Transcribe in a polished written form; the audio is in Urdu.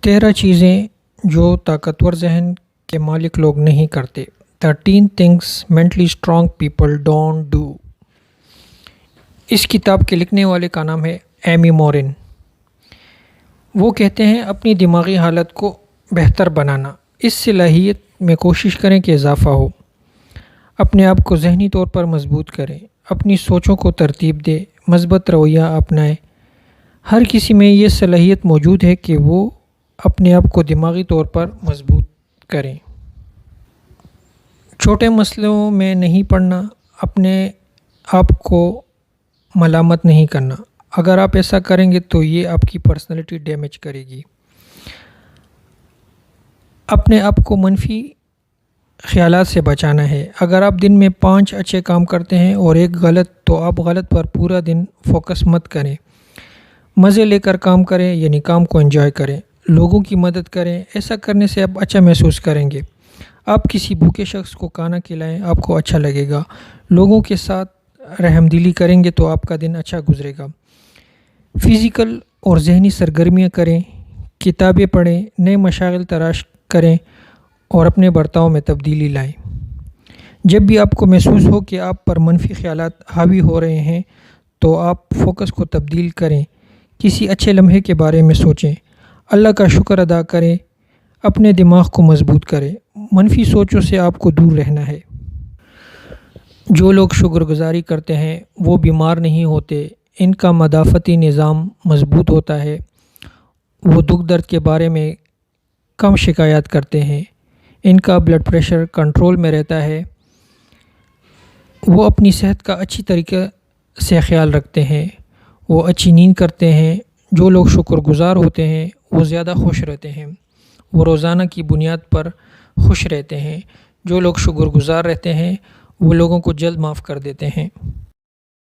13 چیزیں جو طاقتور ذہن کے مالک لوگ نہیں کرتے۔ 13 things mentally strong people don't do۔ اس کتاب کے لکھنے والے کا نام ہے ایمی مورن۔ وہ کہتے ہیں اپنی دماغی حالت کو بہتر بنانا، اس صلاحیت میں کوشش کریں کہ اضافہ ہو۔ اپنے آپ کو ذہنی طور پر مضبوط کریں، اپنی سوچوں کو ترتیب دیں، مثبت رویہ اپنائیں۔ ہر کسی میں یہ صلاحیت موجود ہے کہ وہ اپنے آپ کو دماغی طور پر مضبوط کریں۔ چھوٹے مسئلوں میں نہیں پڑنا، اپنے آپ کو ملامت نہیں کرنا۔ اگر آپ ایسا کریں گے تو یہ آپ کی پرسنالٹی ڈیمیج کرے گی۔ اپنے آپ کو منفی خیالات سے بچانا ہے۔ اگر آپ دن میں 5 اچھے کام کرتے ہیں اور ایک غلط، تو آپ غلط پر پورا دن فوکس مت کریں۔ مزے لے کر کام کریں، یعنی کام کو انجوائے کریں۔ لوگوں کی مدد کریں، ایسا کرنے سے آپ اچھا محسوس کریں گے۔ آپ کسی بھوکے شخص کو کھانا کھلائیں، آپ کو اچھا لگے گا۔ لوگوں کے ساتھ رحم دلی کریں گے تو آپ کا دن اچھا گزرے گا۔ فزیکل اور ذہنی سرگرمیاں کریں، کتابیں پڑھیں، نئے مشاغل تلاش کریں اور اپنے برتاؤ میں تبدیلی لائیں۔ جب بھی آپ کو محسوس ہو کہ آپ پر منفی خیالات حاوی ہو رہے ہیں تو آپ فوکس کو تبدیل کریں، کسی اچھے لمحے کے بارے میں سوچیں، اللہ کا شکر ادا کریں، اپنے دماغ کو مضبوط کریں۔ منفی سوچوں سے آپ کو دور رہنا ہے۔ جو لوگ شکر گزاری کرتے ہیں وہ بیمار نہیں ہوتے، ان کا مدافعتی نظام مضبوط ہوتا ہے، وہ دکھ درد کے بارے میں کم شکایات کرتے ہیں، ان کا بلڈ پریشر کنٹرول میں رہتا ہے، وہ اپنی صحت کا اچھی طریقے سے خیال رکھتے ہیں، وہ اچھی نیند کرتے ہیں۔ جو لوگ شکر گزار ہوتے ہیں وہ زیادہ خوش رہتے ہیں، وہ روزانہ کی بنیاد پر خوش رہتے ہیں۔ جو لوگ شکر گزار رہتے ہیں وہ لوگوں کو جلد معاف کر دیتے ہیں۔